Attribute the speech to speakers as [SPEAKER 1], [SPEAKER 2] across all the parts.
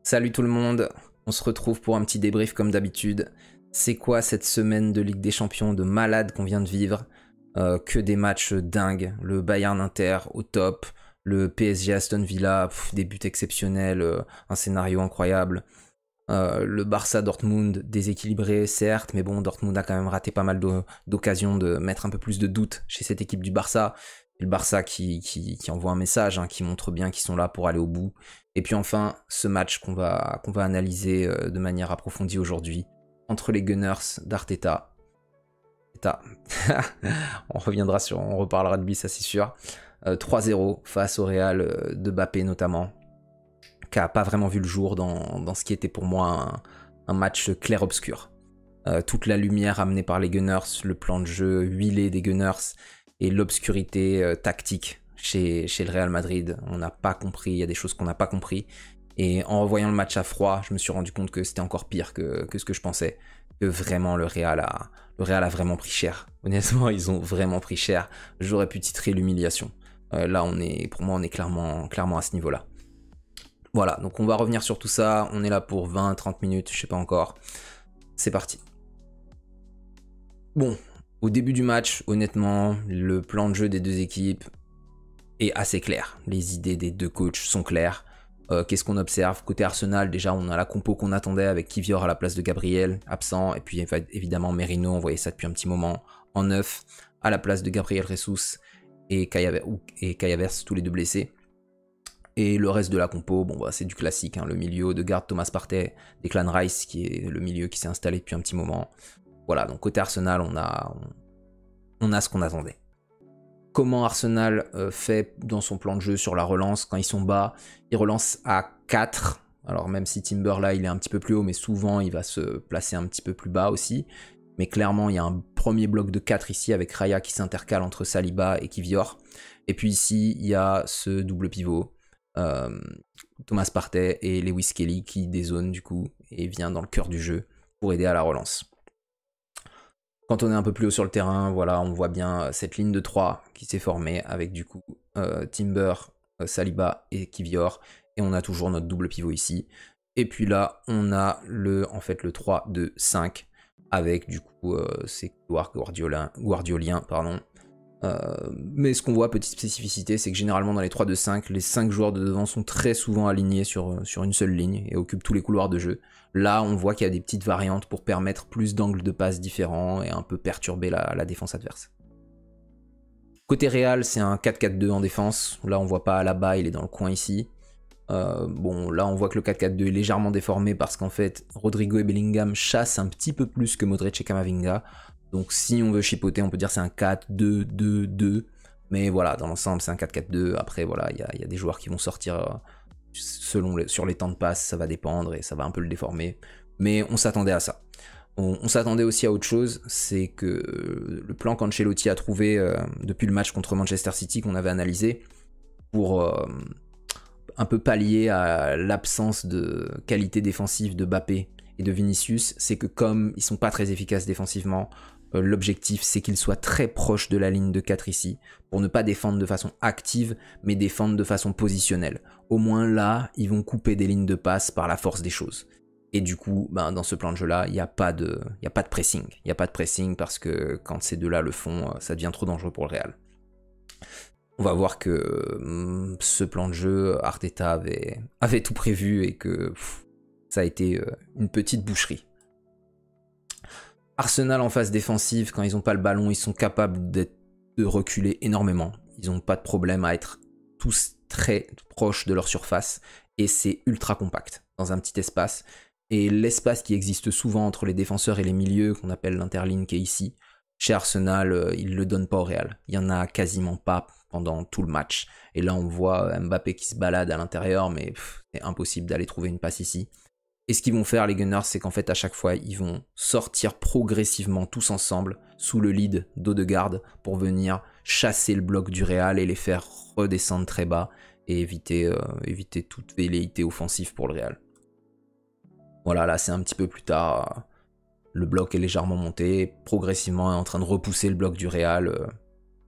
[SPEAKER 1] Salut tout le monde, on se retrouve pour un petit débrief comme d'habitude. C'est quoi cette semaine de Ligue des Champions de malade qu'on vient de vivre? Que des matchs dingues, le Bayern Inter au top, le PSG Aston Villa, des buts exceptionnels, un scénario incroyable. Le Barça Dortmund déséquilibré certes, mais bon, Dortmund a quand même raté pas mal d'occasions de mettre un peu plus de doute chez cette équipe du Barça. Et le Barça qui envoie un message, hein, qui montre bien qu'ils sont là pour aller au bout. Et puis enfin, ce match qu'on va analyser de manière approfondie aujourd'hui, entre les Gunners d'Arteta. On reparlera de lui, ça c'est sûr. 3-0 face au Real de Mbappé notamment, qui a pas vraiment vu le jour dans ce qui était pour moi un match clair-obscur. Toute la lumière amenée par les Gunners, le plan de jeu huilé des Gunners et l'obscurité tactique chez le Real Madrid. On n'a pas compris, il y a des choses qu'on n'a pas compris. Et en revoyant le match à froid, je me suis rendu compte que c'était encore pire que ce que je pensais. Que vraiment le Real a vraiment pris cher. Honnêtement, ils ont vraiment pris cher. J'aurais pu titrer l'humiliation. Là, pour moi, on est clairement à ce niveau-là. Voilà, donc on va revenir sur tout ça. On est là pour 20-30 minutes, je sais pas encore. C'est parti. Bon, au début du match, honnêtement, le plan de jeu des deux équipes est assez clair. Les idées des deux coachs sont claires. Qu'est-ce qu'on observe? Côté Arsenal, déjà, on a la compo qu'on attendait avec Kivior à la place de Gabriel, absent. Et puis évidemment, Merino, on voyait ça depuis un petit moment, en neuf, à la place de Gabriel Jesus et Kai Havertz, tous les deux blessés. Et le reste de la compo, bon, bah, c'est du classique, hein, le milieu de garde Thomas Partey, Declan Rice, qui est le milieu qui s'est installé depuis un petit moment. Voilà, donc côté Arsenal, on a ce qu'on attendait. Comment Arsenal fait dans son plan de jeu sur la relance quand ils sont bas? Ils relancent à 4. Alors même si Timber là il est un petit peu plus haut, mais souvent il va se placer un petit peu plus bas aussi. Mais clairement il y a un premier bloc de 4 ici avec Raya qui s'intercale entre Saliba et Kivior. Et puis ici il y a ce double pivot, Thomas Partey et Lewis Kelly qui dézone du coup et vient dans le cœur du jeu pour aider à la relance. Quand on est un peu plus haut sur le terrain, voilà, on voit bien cette ligne de 3 qui s'est formée avec du coup Timber, Saliba et Kivior. Et on a toujours notre double pivot ici. Et puis là, on a le 3-2-5 avec du coup ces couloirs guardioliens. Mais ce qu'on voit, petite spécificité, c'est que généralement dans les 3-2-5, les 5 joueurs de devant sont très souvent alignés sur une seule ligne et occupent tous les couloirs de jeu. Là, on voit qu'il y a des petites variantes pour permettre plus d'angles de passe différents et un peu perturber la défense adverse. Côté Real, c'est un 4-4-2 en défense. Là, on voit pas là-bas, il est dans le coin ici. Bon, là, on voit que le 4-4-2 est légèrement déformé parce qu'en fait, Rodrigo et Bellingham chassent un petit peu plus que Modric et Camavinga. Donc si on veut chipoter, on peut dire c'est un 4-2-2-2. Mais voilà, dans l'ensemble, c'est un 4-4-2. Après, voilà, il y a des joueurs qui vont sortir sur les temps de passe, ça va dépendre et ça va un peu le déformer. Mais on s'attendait à ça. On s'attendait aussi à autre chose, c'est que le plan qu'Ancelotti a trouvé depuis le match contre Manchester City qu'on avait analysé pour un peu pallier à l'absence de qualité défensive de Mbappé et de Vinicius, c'est que comme ils sont pas très efficaces défensivement, l'objectif c'est qu'ils soient très proches de la ligne de 4 ici, pour ne pas défendre de façon active, mais défendre de façon positionnelle. Au moins là, ils vont couper des lignes de passe par la force des choses. Et du coup, dans ce plan de jeu-là, il n'y a pas de pressing. Il n'y a pas de pressing parce que quand ces deux-là le font, ça devient trop dangereux pour le Real. On va voir que ce plan de jeu, Arteta avait tout prévu et que ça a été une petite boucherie. Arsenal en phase défensive, quand ils n'ont pas le ballon, ils sont capables de reculer énormément. Ils n'ont pas de problème à être tous très proches de leur surface et c'est ultra compact dans un petit espace. Et l'espace qui existe souvent entre les défenseurs et les milieux, qu'on appelle l'interligne qui est ici, chez Arsenal, ils ne le donnent pas au Real. Il n'y en a quasiment pas pendant tout le match. Et là, on voit Mbappé qui se balade à l'intérieur, mais c'est impossible d'aller trouver une passe ici. Et ce qu'ils vont faire, les Gunners, c'est qu'en fait, à chaque fois, ils vont sortir progressivement tous ensemble sous le lead d'Odegaard pour venir chasser le bloc du Real et les faire redescendre très bas et éviter toute velléité offensive pour le Real. Voilà, là, c'est un petit peu plus tard. Le bloc est légèrement monté, progressivement est en train de repousser le bloc du Real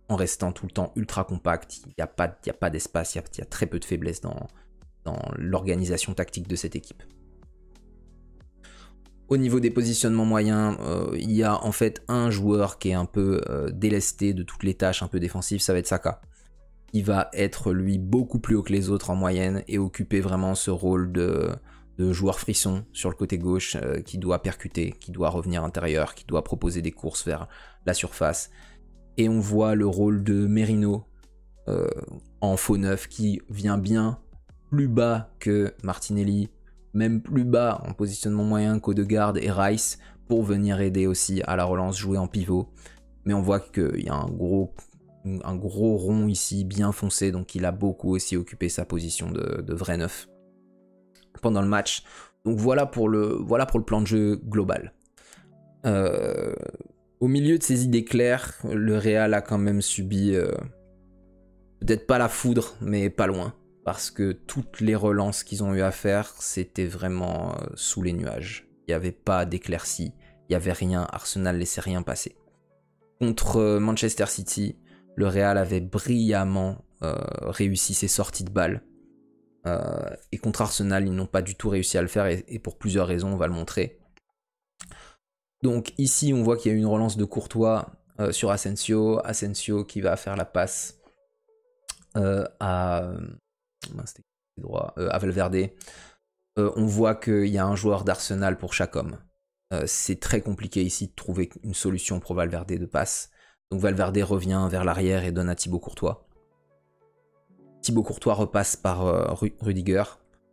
[SPEAKER 1] en restant tout le temps ultra compact. Il n'y a pas d'espace, il y a très peu de faiblesse dans dans l'organisation tactique de cette équipe. Au niveau des positionnements moyens, il y a en fait un joueur qui est un peu délesté de toutes les tâches un peu défensives, ça va être Saka. Il va être lui beaucoup plus haut que les autres en moyenne et occuper vraiment ce rôle de joueur frisson sur le côté gauche qui doit percuter, qui doit revenir intérieur, qui doit proposer des courses vers la surface. Et on voit le rôle de Merino en faux neuf qui vient bien plus bas que Martinelli, même plus bas en positionnement moyen qu'Odegaard et Rice pour venir aider aussi à la relance, jouer en pivot. Mais on voit qu'il y a un gros rond ici bien foncé, donc il a beaucoup aussi occupé sa position de vrai neuf pendant le match. Donc voilà pour le plan de jeu global. Au milieu de ces idées claires, le Real a quand même subi peut-être pas la foudre, mais pas loin. Parce que toutes les relances qu'ils ont eu à faire, c'était vraiment sous les nuages. Il n'y avait pas d'éclaircie, il n'y avait rien, Arsenal laissait rien passer. Contre Manchester City, le Real avait brillamment réussi ses sorties de balles. Et contre Arsenal, ils n'ont pas du tout réussi à le faire, et pour plusieurs raisons, on va le montrer. Donc ici, on voit qu'il y a eu une relance de Courtois sur Asensio. Asensio qui va faire la passe à Valverde. On voit qu'il y a un joueur d'Arsenal pour chaque homme. C'est très compliqué ici de trouver une solution pour Valverde de passe. Donc Valverde revient vers l'arrière et donne à Thibaut Courtois. Thibaut Courtois repasse par Rudiger,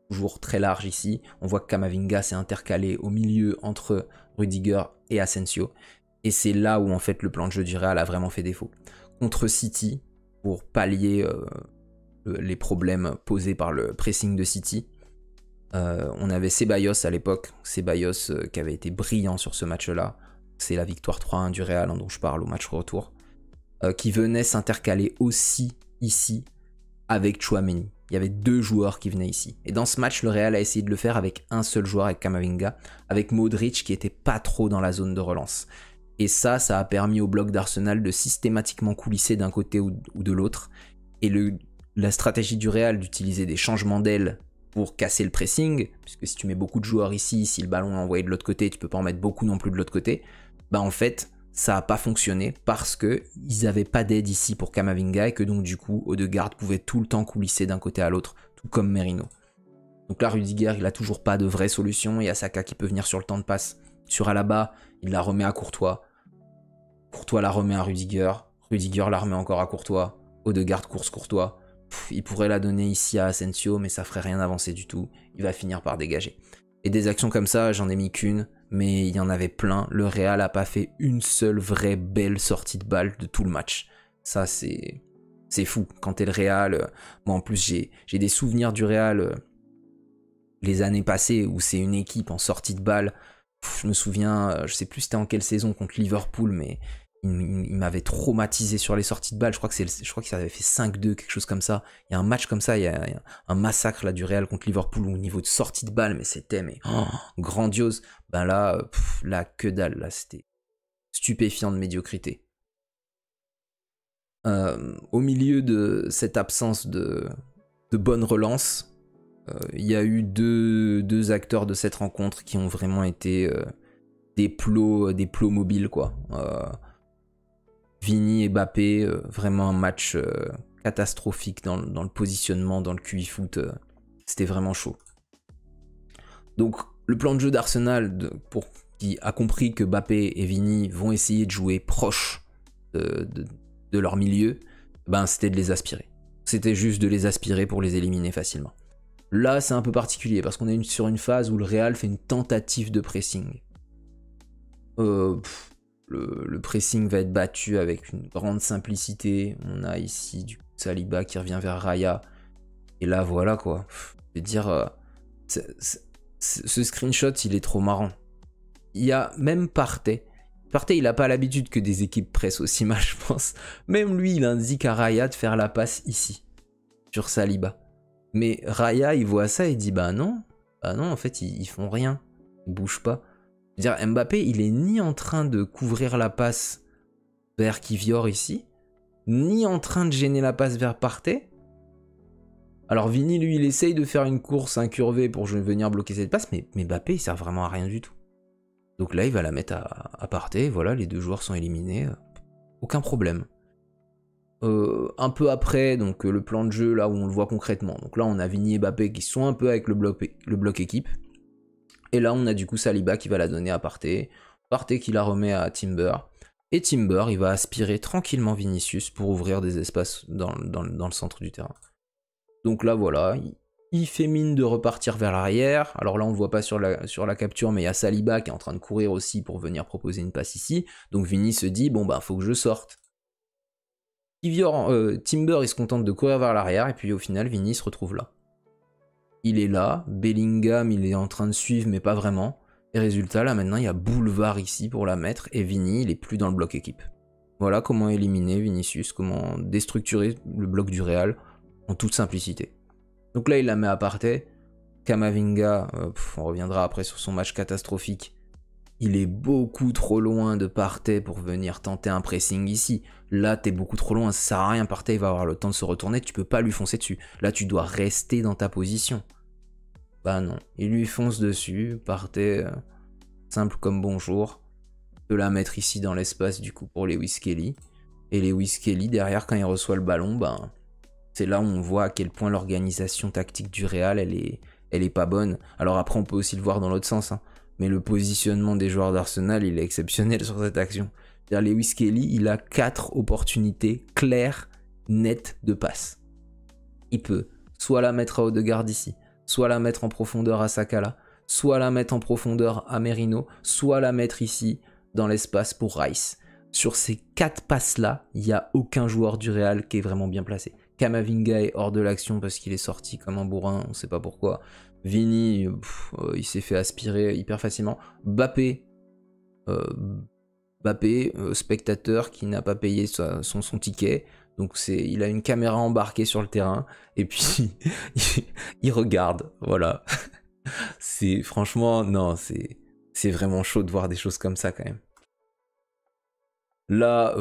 [SPEAKER 1] toujours très large ici. On voit que Camavinga s'est intercalé au milieu entre Rudiger et Asensio. Et c'est là où en fait le plan de jeu du Real a vraiment fait défaut. Contre City, pour pallier les problèmes posés par le pressing de City, on avait Ceballos à l'époque. Ceballos qui avait été brillant sur ce match-là. C'est la victoire 3-1 du Real dont je parle au match retour. Qui venait s'intercaler aussi ici avec Tchouaméni. Il y avait deux joueurs qui venaient ici. Et dans ce match, le Real a essayé de le faire avec un seul joueur, avec Camavinga, avec Modric qui était pas trop dans la zone de relance. Et ça a permis au bloc d'Arsenal de systématiquement coulisser d'un côté ou de l'autre. Et la stratégie du Real d'utiliser des changements d'aile pour casser le pressing, puisque si tu mets beaucoup de joueurs ici, si le ballon est envoyé de l'autre côté, tu peux pas en mettre beaucoup non plus de l'autre côté, bah en fait, ça n'a pas fonctionné parce qu'ils n'avaient pas d'aide ici pour Camavinga et que donc du coup, Odegaard pouvait tout le temps coulisser d'un côté à l'autre, tout comme Merino. Donc là, Rudiger, il a toujours pas de vraie solution. Il y a Saka qui peut venir sur le temps de passe. Sur Alaba, il la remet à Courtois. Courtois la remet à Rudiger. Rudiger la remet encore à Courtois. Odegaard course Courtois. Il pourrait la donner ici à Asensio, mais ça ferait rien avancer du tout. Il va finir par dégager. Et des actions comme ça, j'en ai mis qu'une, mais il y en avait plein. Le Real a pas fait une seule vraie belle sortie de balle de tout le match. Ça, c'est fou. Quand t'es le Real, moi en plus j'ai des souvenirs du Real les années passées où c'est une équipe en sortie de balle. Je me souviens, je sais plus c'était en quelle saison contre Liverpool, mais il m'avait traumatisé sur les sorties de balles. Je crois que ça avait fait 5-2, quelque chose comme ça. Il y a un match comme ça, il y a un massacre là du Real contre Liverpool au niveau de sortie de balle, mais c'était grandiose. Ben là, que dalle, là, c'était stupéfiant de médiocrité. Au milieu de cette absence de bonne relance, il y a eu deux acteurs de cette rencontre qui ont vraiment été des plots mobiles, quoi. Vini et Mbappé, vraiment un match catastrophique dans le positionnement, dans le QI foot, c'était vraiment chaud. Donc le plan de jeu d'Arsenal, qui a compris que Mbappé et Vini vont essayer de jouer proche de leur milieu, ben c'était de les aspirer. C'était juste de les aspirer pour les éliminer facilement. Là c'est un peu particulier parce qu'on est sur une phase où le Real fait une tentative de pressing. Le pressing va être battu avec une grande simplicité. On a ici du Saliba qui revient vers Raya. Et là, voilà quoi. Je veux dire, ce screenshot, il est trop marrant. Il y a même Partey. Partey, il n'a pas l'habitude que des équipes pressent aussi mal, je pense. Même lui, il indique à Raya de faire la passe ici, sur Saliba. Mais Raya, il voit ça et dit bah non, en fait, ils font rien. Ils bougent pas. Dire Mbappé, il est ni en train de couvrir la passe vers Kivior ici, ni en train de gêner la passe vers Partey. Alors Vini, lui, il essaye de faire une course incurvée pour venir bloquer cette passe, mais Mbappé, il sert vraiment à rien du tout. Donc là, il va la mettre à parté, voilà, les deux joueurs sont éliminés, aucun problème. Un peu après, donc le plan de jeu, là où on le voit concrètement. Donc là, on a Vini et Mbappé qui sont un peu avec le bloc équipe. Et là, on a du coup Saliba qui va la donner à Partey. Partey qui la remet à Timber. Et Timber, il va aspirer tranquillement Vinicius pour ouvrir des espaces dans le centre du terrain. Donc là, voilà, il fait mine de repartir vers l'arrière. Alors là, on ne le voit pas sur la capture, mais il y a Saliba qui est en train de courir aussi pour venir proposer une passe ici. Donc Vini se dit, bon bah, faut que je sorte. Timber, il se contente de courir vers l'arrière, et puis au final, Vini se retrouve là. Il est là, Bellingham, il est en train de suivre, mais pas vraiment. Et résultat, là maintenant, il y a Boulevard ici pour la mettre, et Vini, il est plus dans le bloc équipe. Voilà comment éliminer Vinicius, comment déstructurer le bloc du Real en toute simplicité. Donc là, il la met à Partey. Camavinga, on reviendra après sur son match catastrophique. Il est beaucoup trop loin de Partey pour venir tenter un pressing ici. Là, t'es beaucoup trop loin, ça sert à rien. Partey va avoir le temps de se retourner, tu peux pas lui foncer dessus. Là, tu dois rester dans ta position. Bah non, il lui fonce dessus. Partey, simple comme bonjour. Peut la mettre ici dans l'espace du coup pour Lewis Kelly. Et Lewis Kelly, derrière, quand il reçoit le ballon, ben, c'est là où on voit à quel point l'organisation tactique du Real, elle est pas bonne. Alors après, on peut aussi le voir dans l'autre sens, hein. Mais le positionnement des joueurs d'Arsenal, il est exceptionnel sur cette action. C'est-à-dire, Lewis Kelly, il a 4 opportunités claires, nettes de passe. Il peut soit la mettre à Odegaard ici, soit la mettre en profondeur à Sakala, soit la mettre en profondeur à Merino, soit la mettre ici dans l'espace pour Rice. Sur ces 4 passes-là, il n'y a aucun joueur du Real qui est vraiment bien placé. Camavinga est hors de l'action parce qu'il est sorti comme un bourrin, on ne sait pas pourquoi. Vini, il s'est fait aspirer hyper facilement. Mbappé, spectateur qui n'a pas payé son ticket. Donc il a une caméra embarquée sur le terrain. Et puis, il regarde. Voilà. Franchement, non, c'est vraiment chaud de voir des choses comme ça quand même. Là,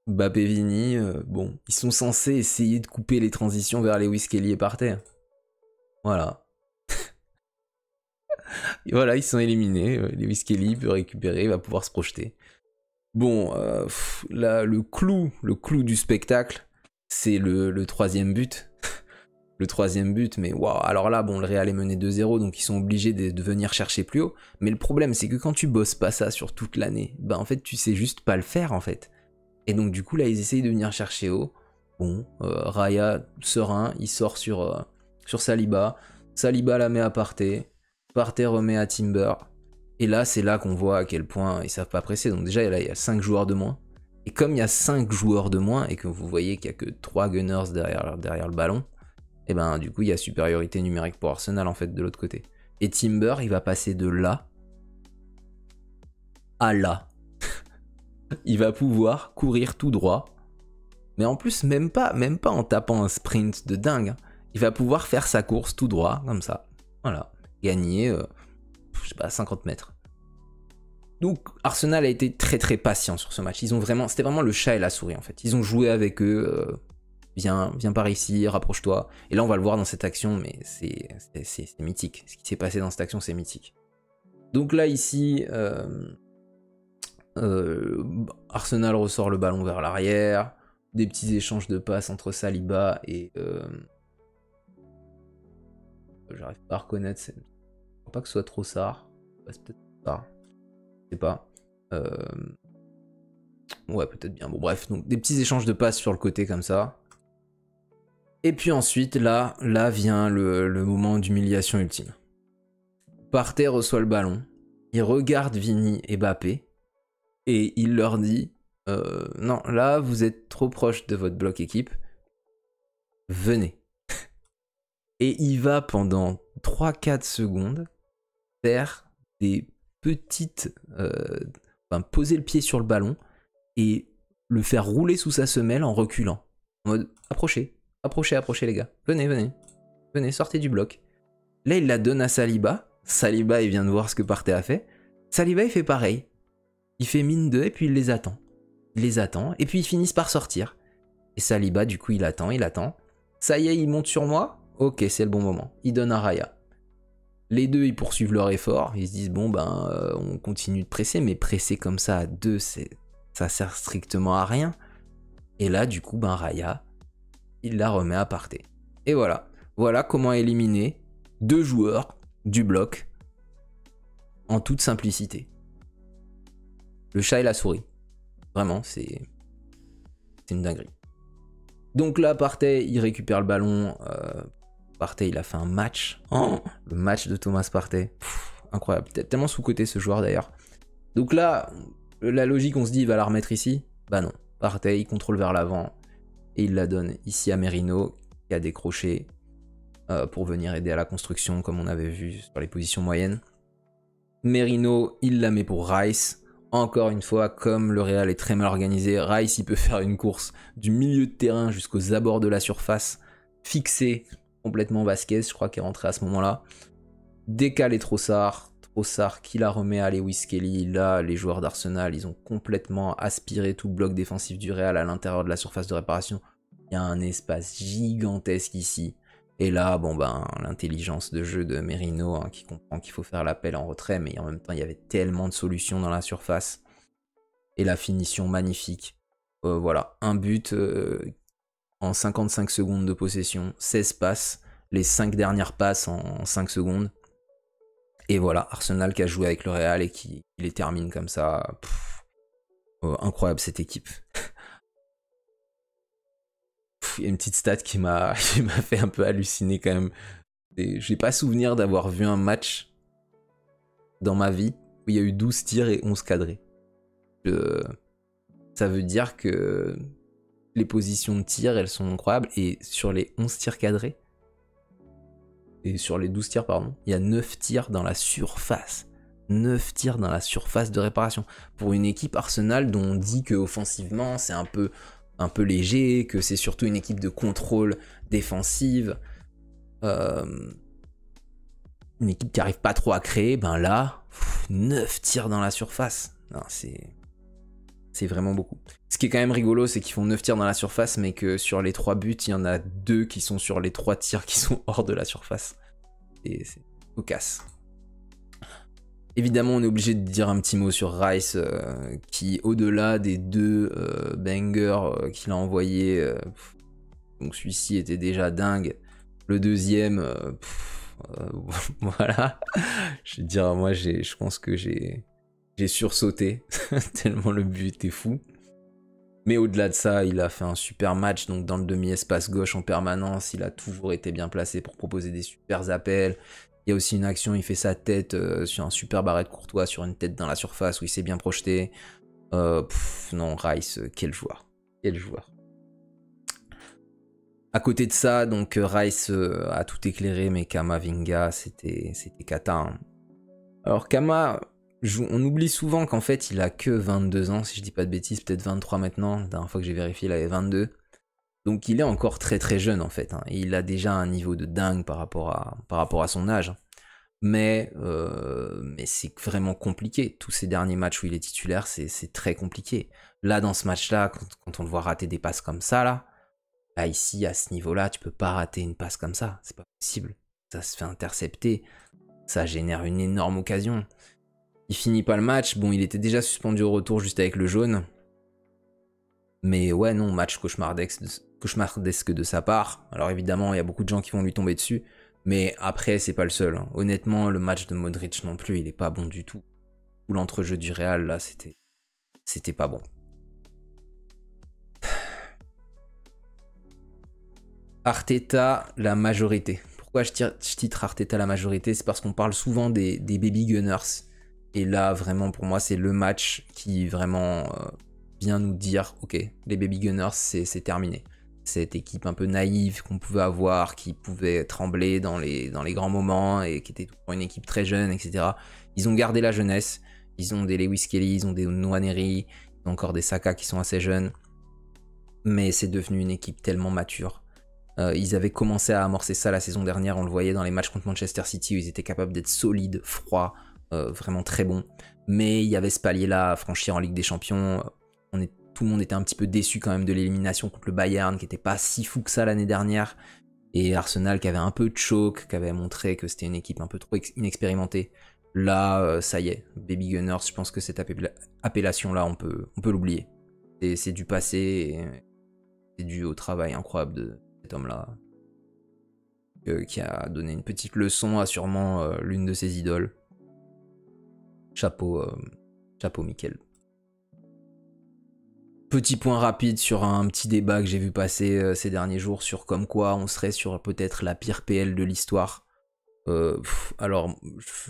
[SPEAKER 1] Mbappé, Vini, bon, ils sont censés essayer de couper les transitions vers Lewis Kelly et Partey. Voilà. Et voilà, ils sont éliminés. Lewis Kelly peut récupérer, il va pouvoir se projeter. Bon, là, le clou du spectacle, c'est le troisième but. Le troisième but, mais waouh, alors là, bon, le Real est mené 2-0, donc ils sont obligés de venir chercher plus haut. Mais le problème, c'est que quand tu bosses pas ça sur toute l'année, bah en fait, tu sais juste pas le faire, en fait. Et donc, du coup, là, ils essayent de venir chercher haut. Bon, Raya, serein, il sort sur Saliba. Saliba la met à Partey. Partey remet à Timber. Et là, c'est là qu'on voit à quel point ils savent pas presser. Donc déjà, là, il y a 5 joueurs de moins. Et comme il y a 5 joueurs de moins, et que vous voyez qu'il y a que 3 gunners derrière le ballon, et ben du coup, il y a supériorité numérique pour Arsenal, en fait, de l'autre côté. Et Timber, il va passer de là à là. Il va pouvoir courir tout droit. Mais en plus, même pas en tapant un sprint de dingue. Hein. Il va pouvoir faire sa course tout droit, comme ça. Voilà. Gagner, je sais pas, 50 mètres. Donc, Arsenal a été très très patient sur ce match. C'était vraiment le chat et la souris, en fait. Ils ont joué avec eux. Viens par ici, rapproche-toi. Et là, on va le voir dans cette action, mais c'est mythique. Ce qui s'est passé dans cette action, c'est mythique. Donc là, ici, Arsenal ressort le ballon vers l'arrière. Des petits échanges de passes entre Saliba et... J'arrive pas à reconnaître. Je ne pas que ce soit Trossard. C'est peut-être pas. Je sais pas. Ouais, peut-être bien. Bon, bref. Donc, des petits échanges de passes sur le côté comme ça. Et puis ensuite, là vient le moment d'humiliation ultime. Partey reçoit le ballon. Il regarde Vini et Mbappé. Et il leur dit... non, là, vous êtes trop proche de votre bloc équipe. Venez. Et il va pendant 3-4 secondes faire des petites... poser le pied sur le ballon et le faire rouler sous sa semelle en reculant. En mode, approchez les gars. Venez, sortez du bloc. Là, il la donne à Saliba. Saliba, il vient de voir ce que Partey a fait. Saliba, il fait pareil. Il fait mine d'eux et puis il les attend. Et puis ils finissent par sortir. Et Saliba, du coup, il attend. Ça y est, il monte sur moi. Ok, c'est le bon moment. Il donne à Raya. Les deux, ils poursuivent leur effort. Ils se disent, bon, on continue de presser, mais presser comme ça à deux, ça sert strictement à rien. Et là, du coup, Raya, il la remet à parter. Et voilà. Voilà comment éliminer 2 joueurs du bloc en toute simplicité. Le chat et la souris. Vraiment, c'est une dinguerie. Donc là, Partey, il récupère le ballon. Partey, il a fait un match. Le match de Thomas Partey. Incroyable. Tellement sous-coté ce joueur d'ailleurs. Donc là, la logique, on se dit, il va la remettre ici. Bah non. Partey, il contrôle vers l'avant. Et il la donne ici à Merino, qui a décroché pour venir aider à la construction, comme on avait vu sur les positions moyennes. Merino, il la met pour Rice. Encore une fois, comme le Real est très mal organisé, Rice, il peut faire une course du milieu de terrain jusqu'aux abords de la surface, fixé complètement Vasquez, je crois qu'il est rentré à ce moment-là. Décalé Trossard qui la remet à Lewis Kelly. Là, les joueurs d'Arsenal, ils ont complètement aspiré tout le bloc défensif du Real à l'intérieur de la surface de réparation. Il y a un espace gigantesque ici. Et là, l'intelligence de jeu de Merino, qui comprend qu'il faut faire l'appel en retrait, mais en même temps, il y avait tellement de solutions dans la surface. Et la finition magnifique. Voilà, un but en 55 secondes de possession, 16 passes, les 5 dernières passes en 5 secondes. Et voilà, Arsenal qui a joué avec le Real et qui les termine comme ça. Incroyable cette équipe. Il y a une petite stat qui m'a fait un peu halluciner quand même. J'ai pas souvenir d'avoir vu un match dans ma vie où il y a eu 12 tirs et 11 cadrés. Ça veut dire que les positions de tir, elles sont incroyables. Et sur les 11 tirs cadrés, et sur les 12 tirs, pardon, il y a 9 tirs dans la surface. 9 tirs dans la surface de réparation. Pour une équipe Arsenal dont on dit qu'offensivement, c'est un peu léger, que c'est surtout une équipe de contrôle défensive, une équipe qui n'arrive pas trop à créer, 9 tirs dans la surface. Non, c'est vraiment beaucoup. Ce qui est quand même rigolo, c'est qu'ils font 9 tirs dans la surface, mais que sur les 3 buts, il y en a 2 qui sont sur les 3 tirs qui sont hors de la surface. Et c'est cocasse. Évidemment, on est obligé de dire un petit mot sur Rice, qui, au-delà des 2 bangers qu'il a envoyés, donc celui-ci était déjà dingue. Le deuxième, voilà. Je veux dire, moi, je pense que j'ai sursauté, tellement le but était fou. Mais au-delà de ça, il a fait un super match, donc dans le demi-espace gauche en permanence, il a toujours été bien placé pour proposer des super appels. Il y a aussi une action, il fait sa tête sur un super barret de Courtois, sur une tête dans la surface où il s'est bien projeté. Non, Rice, quel joueur. Quel joueur. À côté de ça, donc Rice a tout éclairé, mais Kamavinga, c'était cata. Hein. Alors Kama, on oublie souvent qu'en fait, il a que 22 ans, si je dis pas de bêtises, peut-être 23 maintenant. La dernière fois que j'ai vérifié, il avait 22. Donc il est encore très très jeune en fait, hein, et il a déjà un niveau de dingue par rapport à son âge. Mais c'est vraiment compliqué. Tous ces derniers matchs où il est titulaire, c'est très compliqué. Là, dans ce match-là, quand on le voit rater des passes comme ça, là ici, à ce niveau-là, tu peux pas rater une passe comme ça. C'est pas possible. Ça se fait intercepter. Ça génère une énorme occasion. Il finit pas le match. Bon, il était déjà suspendu au retour juste avec le jaune. Mais ouais, non, match cauchemardesque de sa part. Alors évidemment, il y a beaucoup de gens qui vont lui tomber dessus. Mais après, c'est pas le seul. Hein. Honnêtement, le match de Modric non plus, il est pas bon du tout. Tout l'entrejeu du Real, là, c'était pas bon. Arteta, la majorité. Pourquoi je titre Arteta la majorité? C'est parce qu'on parle souvent des baby gunners. Et là, vraiment, pour moi, c'est le match qui vraiment vient nous dire, ok, les baby gunners, c'est terminé. Cette équipe un peu naïve qu'on pouvait avoir, qui pouvait trembler dans les grands moments et qui était une équipe très jeune, etc. Ils ont gardé la jeunesse. Ils ont des Lewis Kelly, ils ont des Nwaneri, ils ont encore des Saka qui sont assez jeunes. Mais c'est devenu une équipe tellement mature. Ils avaient commencé à amorcer ça la saison dernière, on le voyait dans les matchs contre Manchester City où ils étaient capables d'être solides, froids, vraiment très bons. Mais il y avait ce palier-là à franchir en Ligue des Champions. tout le monde était un petit peu déçu quand même de l'élimination contre le Bayern, qui était pas si fou que ça l'année dernière. Et Arsenal qui avait un peu de choc, qui avait montré que c'était une équipe un peu trop inexpérimentée. Là, ça y est, Baby Gunners, je pense que cette appellation-là, on peut l'oublier. C'est du passé, et c'est dû au travail incroyable de cet homme-là, qui a donné une petite leçon à sûrement l'une de ses idoles. Chapeau, Mickaël. Petit point rapide sur un petit débat que j'ai vu passer ces derniers jours sur comme quoi on serait sur peut-être la pire PL de l'histoire. Alors,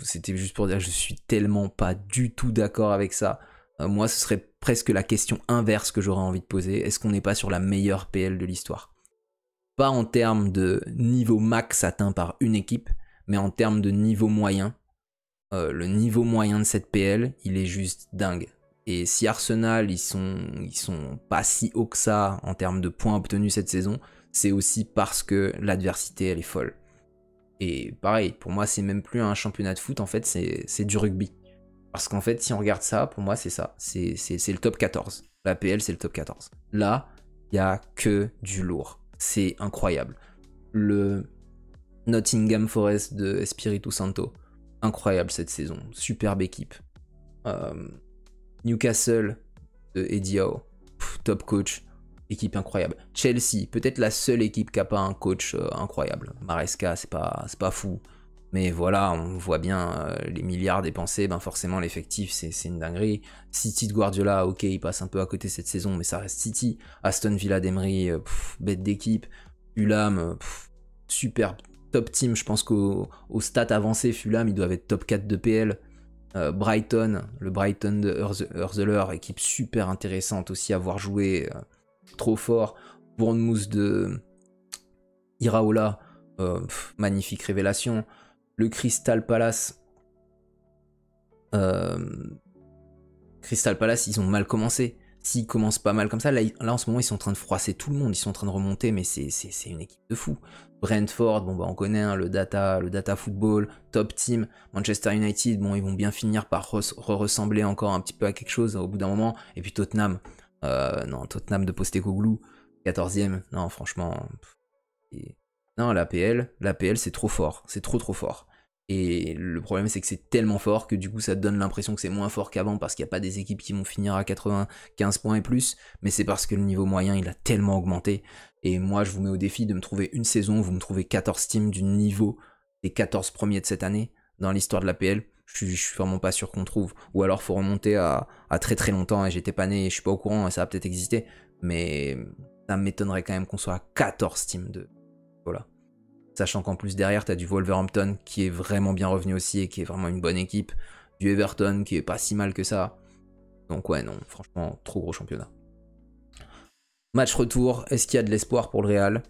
[SPEAKER 1] c'était juste pour dire que je suis tellement pas du tout d'accord avec ça. Moi, ce serait presque la question inverse que j'aurais envie de poser. Est-ce qu'on n'est pas sur la meilleure PL de l'histoire? Pas en termes de niveau max atteint par une équipe, mais en termes de niveau moyen. Le niveau moyen de cette PL, il est juste dingue. Et si Arsenal, ils sont pas si hauts que ça en termes de points obtenus cette saison, c'est aussi parce que l'adversité, elle est folle. Et pareil, pour moi, c'est même plus un championnat de foot, en fait, c'est du rugby. Parce qu'en fait, si on regarde ça, pour moi, c'est ça. C'est le top 14. La PL, c'est le top 14. Là, il n'y a que du lourd. C'est incroyable. Le Nottingham Forest de Espírito Santo, incroyable cette saison. Superbe équipe. Newcastle de Eddie Howe, top coach, équipe incroyable. Chelsea, peut-être la seule équipe qui n'a pas un coach incroyable. Maresca, c'est pas fou. Mais voilà, on voit bien les milliards dépensés, ben forcément l'effectif c'est une dinguerie. City de Guardiola, ok, il passe un peu à côté cette saison, mais ça reste City. Aston Villa d'Emery, bête d'équipe. Fulham, super top team, je pense qu'au stats avancées, Fulham, ils doivent être top 4 de PL. Brighton, le Brighton de Hurzeler, équipe super intéressante aussi à voir jouer, trop fort. Bournemouth de Iraola, magnifique révélation. Le Crystal Palace, ils ont mal commencé. S'ils commencent pas mal comme ça, là en ce moment ils sont en train de froisser tout le monde, ils sont en train de remonter, mais c'est une équipe de fou. Brentford, bon bah on connaît hein, le data football, top team. Manchester United, bon ils vont bien finir par ressembler encore un petit peu à quelque chose au bout d'un moment. Et puis Tottenham, Tottenham de Postecoglou, 14e, non franchement. Non, l'APL c'est trop fort, c'est trop fort. Et le problème c'est que c'est tellement fort que du coup ça te donne l'impression que c'est moins fort qu'avant parce qu'il n'y a pas des équipes qui vont finir à 95 points et plus, mais c'est parce que le niveau moyen il a tellement augmenté. Et moi je vous mets au défi de me trouver une saison où vous me trouvez 14 teams du niveau des 14 premiers de cette année dans l'histoire de l'APL. Je suis vraiment pas sûr qu'on trouve. Ou alors faut remonter à très très longtemps et j'étais pas né et je suis pas au courant et ça a peut-être existé. Mais ça m'étonnerait quand même qu'on soit à 14 teams de... Voilà. Sachant qu'en plus derrière t'as du Wolverhampton qui est vraiment bien revenu aussi et qui est vraiment une bonne équipe, du Everton qui est pas si mal que ça. Donc ouais non, franchement trop gros championnat. Match retour, est-ce qu'il y a de l'espoir pour le Real?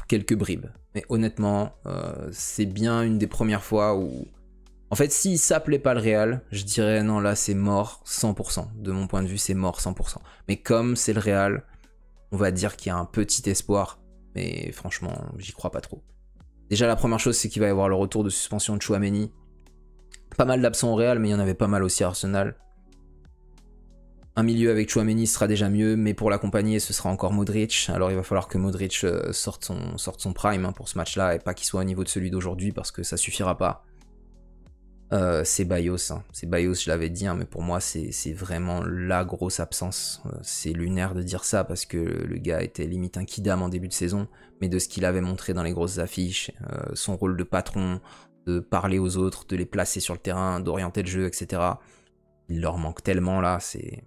[SPEAKER 1] Quelques bribes, mais honnêtement c'est bien une des premières fois où... En fait si ça plaît pas le Real, je dirais non là c'est mort 100%, de mon point de vue c'est mort 100%. Mais comme c'est le Real, on va dire qu'il y a un petit espoir, mais franchement j'y crois pas trop. Déjà, la première chose, c'est qu'il va y avoir le retour de suspension de Tchouaméni. Pas mal d'absents au Real, mais il y en avait pas mal aussi à Arsenal. Un milieu avec Tchouaméni sera déjà mieux, mais pour l'accompagner, ce sera encore Modric. Alors il va falloir que Modric sorte son prime hein, pour ce match-là, et pas qu'il soit au niveau de celui d'aujourd'hui, parce que ça suffira pas. C'est Bayos, hein. C'est Bayos, je l'avais dit, hein, mais pour moi, c'est vraiment la grosse absence. C'est lunaire de dire ça, parce que le gars était limite un kidam en début de saison, mais de ce qu'il avait montré dans les grosses affiches, son rôle de patron, de parler aux autres, de les placer sur le terrain, d'orienter le jeu, etc. Il leur manque tellement là, c'est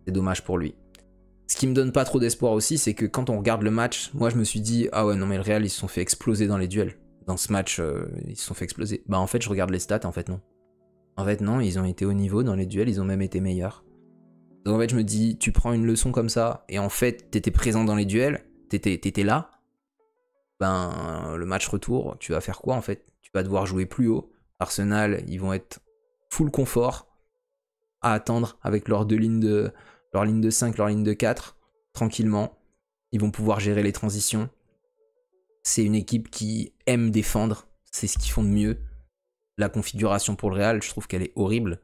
[SPEAKER 1] dommage pour lui. Ce qui me donne pas trop d'espoir aussi, c'est que quand on regarde le match, moi je me suis dit, ah ouais non mais le Real ils se sont fait exploser dans les duels. Dans ce match, ils se sont fait exploser. Bah en fait je regarde les stats, en fait non. En fait non, ils ont été au niveau dans les duels, ils ont même été meilleurs. Donc en fait je me dis, tu prends une leçon comme ça, et en fait t'étais présent dans les duels, t'étais là, ben le match retour, tu vas faire quoi en fait? Tu vas devoir jouer plus haut. Arsenal, ils vont être full confort à attendre avec leur ligne de 5, leur ligne de 4, tranquillement. Ils vont pouvoir gérer les transitions. C'est une équipe qui aime défendre, c'est ce qu'ils font de mieux. La configuration pour le Real, je trouve qu'elle est horrible.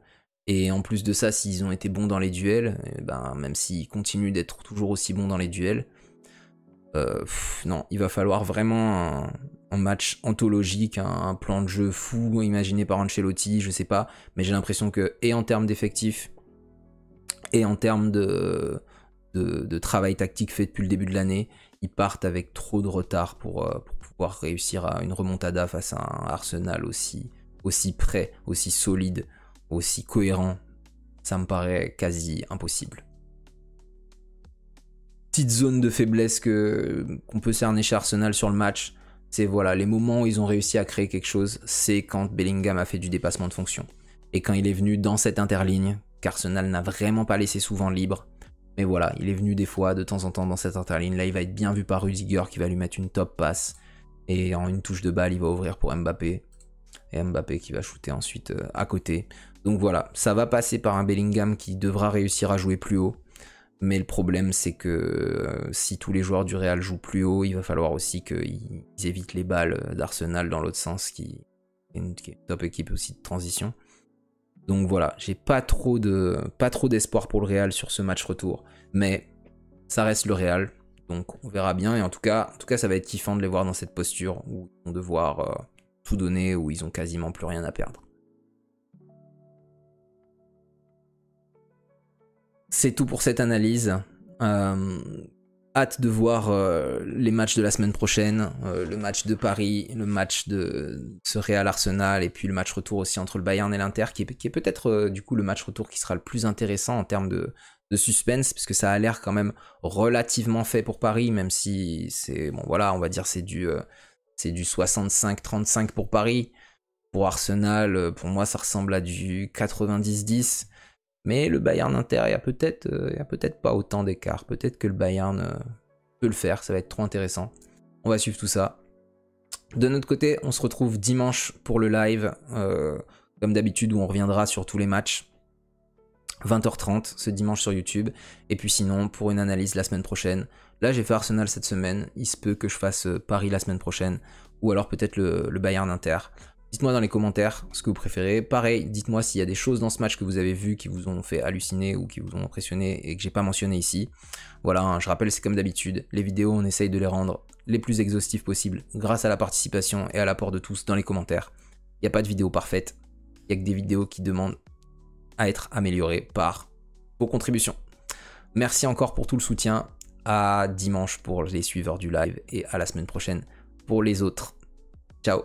[SPEAKER 1] Et en plus de ça, s'ils ont été bons dans les duels, ben, même s'ils continuent d'être toujours aussi bons dans les duels, non, il va falloir vraiment un match anthologique, un plan de jeu fou imaginé par Ancelotti, je sais pas, mais j'ai l'impression que, et en termes d'effectifs, et en termes de travail tactique fait depuis le début de l'année, ils partent avec trop de retard pour pouvoir réussir à une remontada face à un Arsenal aussi prêt, aussi solide, aussi cohérent. Ça me paraît quasi impossible. Petite zone de faiblesse qu'on peut cerner chez Arsenal sur le match, c'est voilà, les moments où ils ont réussi à créer quelque chose, c'est quand Bellingham a fait du dépassement de fonction. Et quand il est venu dans cette interligne, qu'Arsenal n'a vraiment pas laissé souvent libre, mais voilà, il est venu des fois, de temps en temps dans cette interligne, là il va être bien vu par Rudiger qui va lui mettre une top passe, et en une touche de balle il va ouvrir pour Mbappé, et Mbappé qui va shooter ensuite à côté. Donc voilà, ça va passer par un Bellingham qui devra réussir à jouer plus haut. Mais le problème, c'est que si tous les joueurs du Real jouent plus haut, il va falloir aussi qu'ils évitent les balles d'Arsenal dans l'autre sens, qui est une top équipe aussi de transition. Donc voilà, j'ai pas trop d'espoir pour le Real sur ce match retour. Mais ça reste le Real, donc on verra bien. Et en tout cas, ça va être kiffant de les voir dans cette posture où ils vont devoir tout donner, où ils ont quasiment plus rien à perdre. C'est tout pour cette analyse. Hâte de voir les matchs de la semaine prochaine, le match de Paris, le match de ce Real Arsenal, et puis le match retour aussi entre le Bayern et l'Inter, qui est peut-être du coup le match retour qui sera le plus intéressant en termes de suspense, parce que ça a l'air quand même relativement fait pour Paris, même si c'est, bon voilà, on va dire c'est du 65-35 pour Paris. Pour Arsenal, pour moi ça ressemble à du 90-10. Mais le Bayern Inter, il y a peut-être pas autant d'écart. Peut-être que le Bayern peut le faire, ça va être trop intéressant. On va suivre tout ça. De notre côté, on se retrouve dimanche pour le live, comme d'habitude, où on reviendra sur tous les matchs. 20h30 ce dimanche sur YouTube. Et puis sinon, pour une analyse la semaine prochaine. Là, j'ai fait Arsenal cette semaine. Il se peut que je fasse Paris la semaine prochaine. Ou alors peut-être le Bayern Inter. Dites-moi dans les commentaires ce que vous préférez. Pareil, dites-moi s'il y a des choses dans ce match que vous avez vu qui vous ont fait halluciner ou qui vous ont impressionné et que j'ai pas mentionné ici. Voilà, hein, je rappelle, c'est comme d'habitude. Les vidéos, on essaye de les rendre les plus exhaustives possibles grâce à la participation et à l'apport de tous dans les commentaires. Il n'y a pas de vidéo parfaite. Il n'y a que des vidéos qui demandent à être améliorées par vos contributions. Merci encore pour tout le soutien. À dimanche pour les suiveurs du live et à la semaine prochaine pour les autres. Ciao.